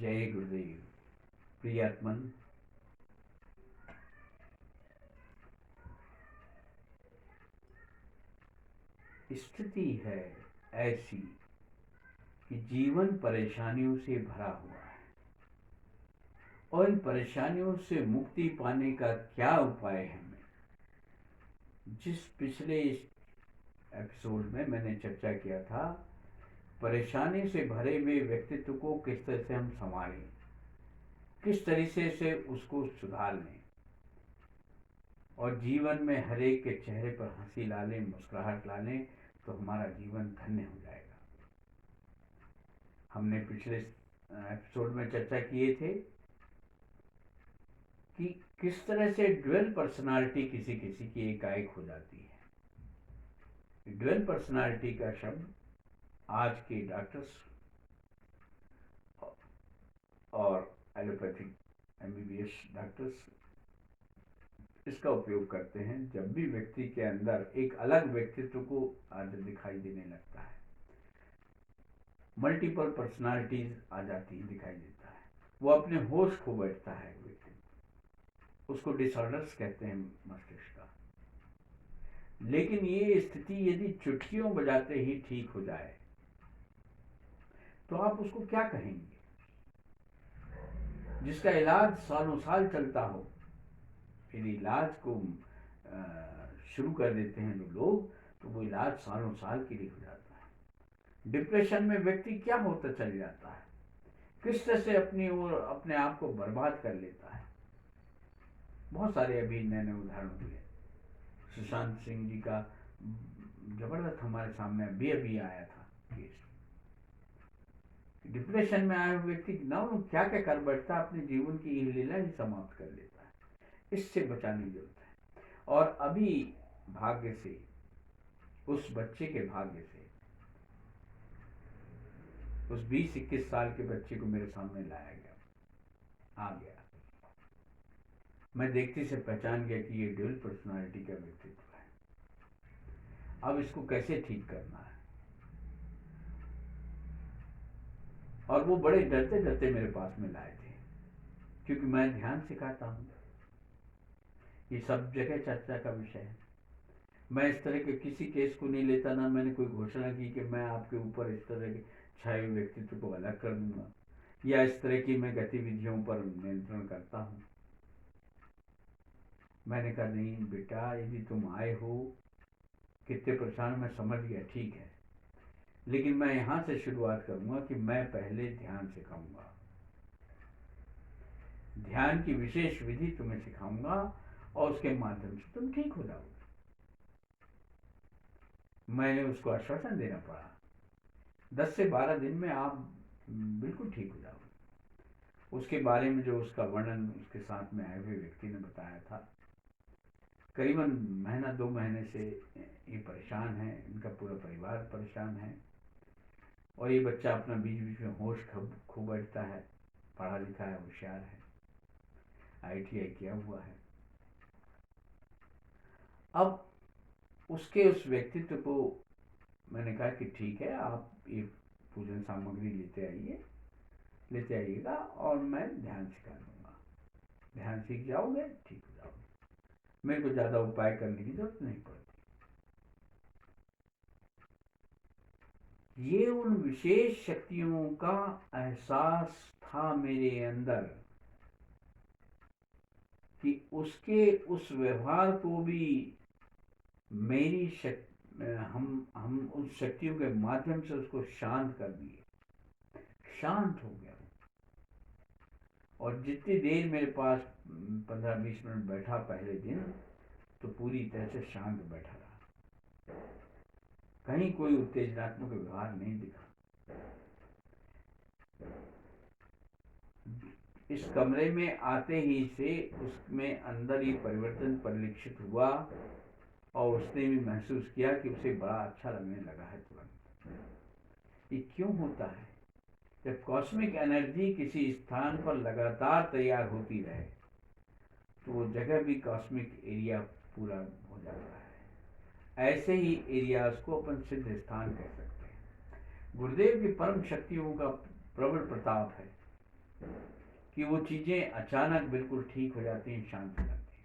जय गुरुदेव। प्रियात्मन, स्थिति है ऐसी कि जीवन परेशानियों से भरा हुआ है और इन परेशानियों से मुक्ति पाने का क्या उपाय है हमें। जिस पिछले एपिसोड में मैंने चर्चा किया था, परेशानी से भरे हुए व्यक्तित्व को किस तरह से हम संभालें, किस तरीके से उसको सुधार लें और जीवन में हर एक के चेहरे पर हंसी ला लें, मुस्कुराहट ला लें, तो हमारा जीवन धन्य हो जाएगा। हमने पिछले एपिसोड में चर्चा किए थे कि किस तरह से ड्यूअल पर्सनालिटी किसी किसी की एकाएक हो जाती है। ड्यूअल पर्सनालिटी का शब्द आज के डॉक्टर्स और एलोपैथिक एमबीबीएस डॉक्टर्स इसका उपयोग करते हैं जब भी व्यक्ति के अंदर एक अलग व्यक्तित्व को आज दिखाई देने लगता है, मल्टीपल पर्सनालिटीज आ जाती है, दिखाई देता है, वो अपने होश खो बैठता है व्यक्ति, उसको डिसऑर्डर्स कहते हैं मस्तिष्क का। लेकिन ये स्थिति यदि चुटकियों बजाते ही ठीक हो जाए तो आप उसको क्या कहेंगे? जिसका इलाज सालों साल चलता हो, फिर इलाज को शुरू कर देते हैं जो लोग, तो वो इलाज सालों साल के लिए हो जाता है। डिप्रेशन में व्यक्ति क्या होता चल जाता है, किस तरह से अपनी ओर अपने आप को बर्बाद कर लेता है। बहुत सारे अभी नए नए उदाहरण हुए। सुशांत सिंह जी का जबरदस्त हमारे सामने अभी अभी आया था केस। डिप्रेशन में आए हुए व्यक्ति ना क्या क्या कर बैठता है, अपने जीवन की लीला ही समाप्त कर लेता है। इससे बचाने की जरूरत है। और अभी भाग्य से, उस बच्चे के भाग्य से, उस 20-21 साल के बच्चे को मेरे सामने लाया गया, आ गया। मैं देखते से पहचान गया कि ये ड्यूअल पर्सनालिटी का व्यक्तित्व है। अब इसको कैसे ठीक करना है। और वो बड़े डरते डरते मेरे पास में लाए थे, क्योंकि मैं ध्यान सिखाता हूँ। ये सब जगह चर्चा का विषय है। मैं इस तरह के किसी केस को नहीं लेता, ना मैंने कोई घोषणा की कि मैं आपके ऊपर इस तरह के छाए हुए व्यक्तित्व को अलग कर दूंगा या इस तरह की मैं गतिविधियों पर नियंत्रण करता हूँ। मैंने कहा नहीं बेटा, यदि तुम आए हो, कितने परेशान, मैं समझ गया, ठीक है, लेकिन मैं यहाँ से शुरुआत करूंगा कि मैं पहले ध्यान सिखाऊंगा, ध्यान की विशेष विधि तुम्हें सिखाऊंगा और उसके माध्यम से तुम ठीक हो जाओगे। मैंने उसको आश्वासन देना पड़ा, 10 से 12 दिन में आप बिल्कुल ठीक हो जाओगे। उसके बारे में जो उसका वर्णन उसके साथ में आए हुए व्यक्ति ने बताया था, करीबन महीना 2 महीने से ये परेशान है, इनका पूरा परिवार परेशान है और ये बच्चा अपना बीच बीच में होश खो बैठता है। पढ़ा लिखा है, होशियार है, ITI किया हुआ है। अब उसके उस व्यक्तित्व को मैंने कहा कि ठीक है, आप ये पूजन सामग्री लेते आइएगा और मैं ध्यान सिखा दूंगा। ध्यान सीख जाओगे, ठीक हो जाओगे, मेरे को ज़्यादा उपाय करने की जरूरत नहीं पड़ती। ये उन विशेष शक्तियों का एहसास था मेरे अंदर कि उसके उस व्यवहार को भी मेरी हम उस शक्तियों के माध्यम से उसको शांत कर दिए। शांत हो गया और जितनी देर मेरे पास 15-20 मिनट बैठा पहले दिन, तो पूरी तरह से शांत बैठा रहा, कहीं कोई उत्तेजनात्मक व्यवहार नहीं दिखा। इस कमरे में आते ही से उसमें अंदर ही परिवर्तन परिलक्षित हुआ और उसने भी महसूस किया कि उसे बड़ा अच्छा लगने लगा है तुरंत। ये क्यों होता है? जब कॉस्मिक एनर्जी किसी स्थान पर लगातार तैयार होती रहे तो वो जगह भी कॉस्मिक एरिया पूरा हो जाता है। ऐसे ही एरियाज को अपन सिद्ध स्थान कह सकते हैं। गुरुदेव की परम शक्तियों का प्रबल प्रताप है कि वो चीजें अचानक बिल्कुल ठीक हो जाती हैं, शांत हो जाती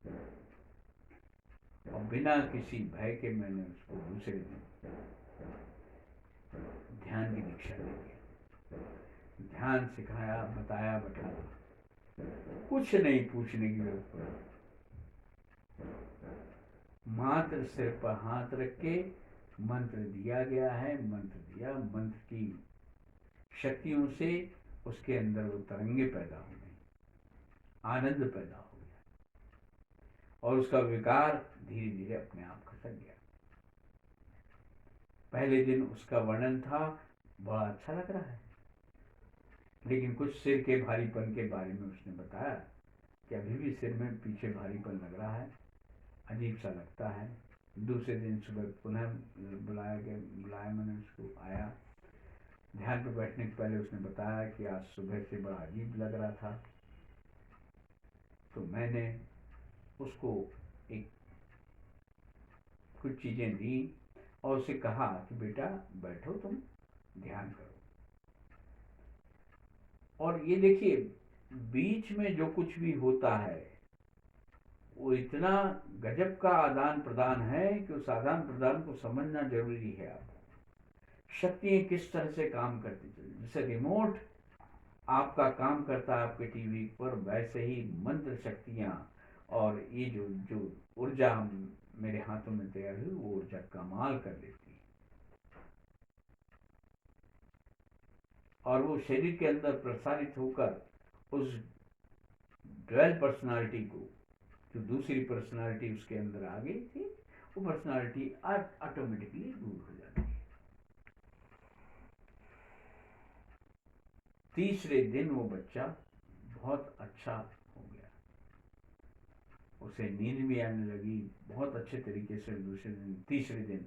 हैं। और बिना किसी भय के मैंने उसको दूसरे दिन ध्यान की दीक्षा दे दी, ध्यान सिखाया, बताया, बैठाया, कुछ नहीं पूछने की जरूरत पड़ी। मात्र सिर पर हाथ रख के मंत्र दिया गया है, मंत्र दिया, मंत्र की शक्तियों से उसके अंदर वो तरंगे पैदा हो गई, आनंद पैदा हो गया और उसका विकार धीरे धीरे अपने आप खसक गया। पहले दिन उसका वर्णन था, बड़ा अच्छा लग रहा है, लेकिन कुछ सिर के भारीपन के बारे में उसने बताया कि अभी भी सिर में पीछे भारीपन लग रहा है, अजीब सा लगता है। दूसरे दिन सुबह पुनः बुलाया मैंने उसको, आया। ध्यान पर बैठने के पहले उसने बताया कि आज सुबह से बड़ा अजीब लग रहा था। तो मैंने उसको एक कुछ चीजें दी और उसे कहा कि बेटा बैठो, तुम ध्यान करो। और ये देखिए, बीच में जो कुछ भी होता है वो इतना गजब का आदान प्रदान है कि उस आदान प्रदान को समझना जरूरी है। आपको शक्तियां किस तरह से काम करती चली, जैसे रिमोट आपका काम करता है आपके टीवी पर, वैसे ही मंत्र शक्तियां और ये जो जो ऊर्जा मेरे हाथों में तैयार हुई, वो ऊर्जा कमाल कर लेती है और वो शरीर के अंदर प्रसारित होकर उस ड्वेल पर्सनालिटी को, जो दूसरी पर्सनालिटी उसके अंदर आ गई थी, वो पर्सनालिटी ऑटोमेटिकली दूर हो जाती है। तीसरे दिन वो बच्चा बहुत अच्छा हो गया, उसे नींद भी आने लगी बहुत अच्छे तरीके से। दूसरे दिन, तीसरे दिन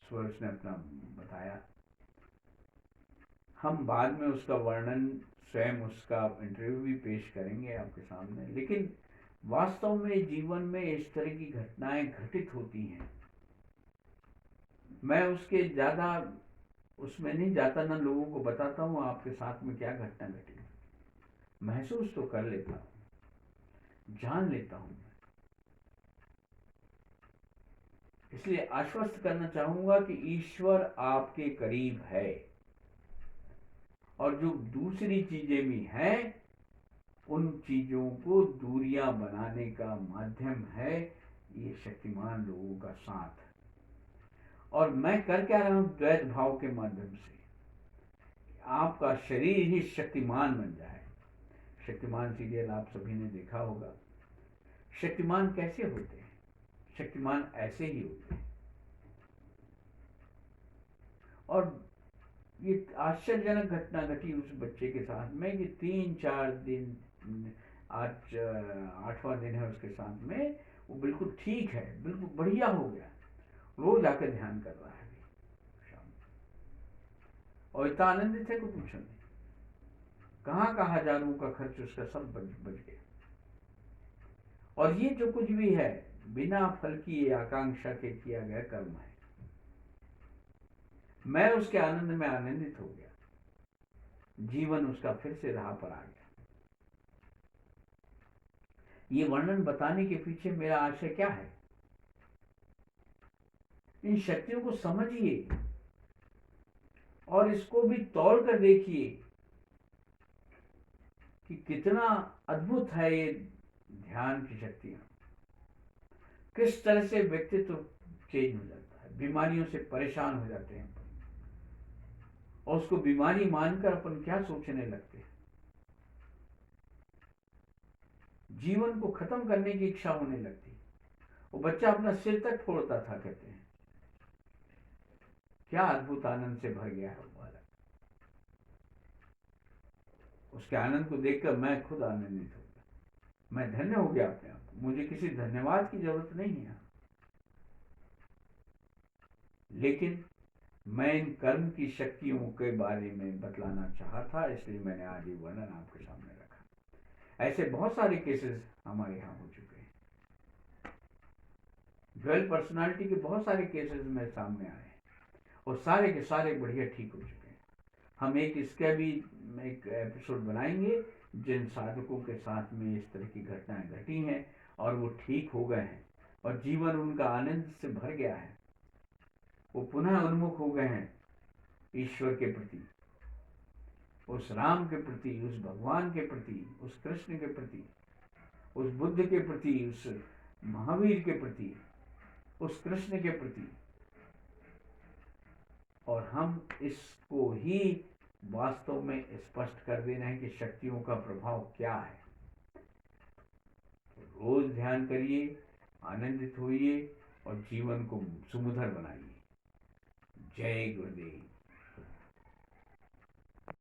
सुबह उसने अपना बताया। हम बाद में उसका वर्णन, स्वयं उसका इंटरव्यू भी पेश करेंगे आपके सामने। लेकिन वास्तव में जीवन में इस तरह की घटनाएं घटित होती हैं। मैं उसके ज़्यादा उसमें नहीं जाता, ना लोगों को बताता हूँ आपके साथ में क्या घटना घटी। महसूस तो कर लेता हूँ, जान लेता हूँ। इसलिए आश्वस्त करना चाहूंगा कि ईश्वर आपके करीब है और जो दूसरी चीजें भी हैं, उन चीजों को दूरियां बनाने का माध्यम है ये शक्तिमान लोगों का साथ। और मैं कर क्या रहा हूं, द्वैत भाव के माध्यम से आपका शरीर ही शक्तिमान बन जाए। शक्तिमान सीरियल आप सभी ने देखा होगा। शक्तिमान कैसे होते हैं? शक्तिमान ऐसे ही होते हैं। और ये आश्चर्यजनक घटना घटी उस बच्चे के साथ में कि 3-4 दिन, आज 8वां दिन है उसके साथ में, वो बिल्कुल ठीक है, बिल्कुल बढ़िया हो गया। रोज आकर ध्यान कर रहा है शाम, और इतना आनंदित है, को पूछो नहीं। कहाँ का हजारों का खर्च उसका सब बच गया। और ये जो कुछ भी है, बिना फल की आकांक्षा के किया गया कर्म है। मैं उसके आनंद में आनंदित हो गया, जीवन उसका फिर से राह पर आ गया। ये वर्णन बताने के पीछे मेरा आशय क्या है? इन शक्तियों को समझिए और इसको भी तोड़ कर देखिए कि कितना अद्भुत है ये ध्यान की शक्तियां। किस तरह से व्यक्तित्व चेंज हो जाता है, बीमारियों से परेशान हो जाते हैं और उसको बीमारी मानकर अपन क्या सोचने लगते हैं, जीवन को खत्म करने की इच्छा होने लगती। वो बच्चा अपना सिर तक फोड़ता था, कहते हैं। क्या अद्भुत आनंद से भर गया है वो बालक। उसके आनंद को देखकर मैं खुद आनंदित हो गया। मैं धन्य हो गया अपने आप को। मुझे किसी धन्यवाद की जरूरत नहीं है, लेकिन मैं इन कर्म की शक्तियों के बारे में बतलाना चाहा था, इसलिए मैंने आज ये वर्णन आपके सामने रखा। ऐसे बहुत सारे केसेस हमारे यहाँ हो चुके हैं। ड्वेल पर्सनालिटी के बहुत सारे केसेस मेरे सामने आए हैं और सारे के सारे बढ़िया ठीक हो चुके हैं। हम इसका भी एक एपिसोड बनाएंगे जिन साधकों के साथ में इस तरह की घटनाएं घटी हैं और वो ठीक हो गए हैं और जीवन उनका आनंद से भर गया है, वो पुनः उन्मुख हो गए हैं ईश्वर के प्रति, उस राम के प्रति, उस भगवान के प्रति, उस कृष्ण के प्रति, उस बुद्ध के प्रति, उस महावीर के प्रति, उस कृष्ण के प्रति। और हम इसको ही वास्तव में स्पष्ट कर दे रहे हैं कि शक्तियों का प्रभाव क्या है। रोज ध्यान करिए, आनंदित होइए और जीवन को सुमधुर बनाइए। जय गुरुदेव।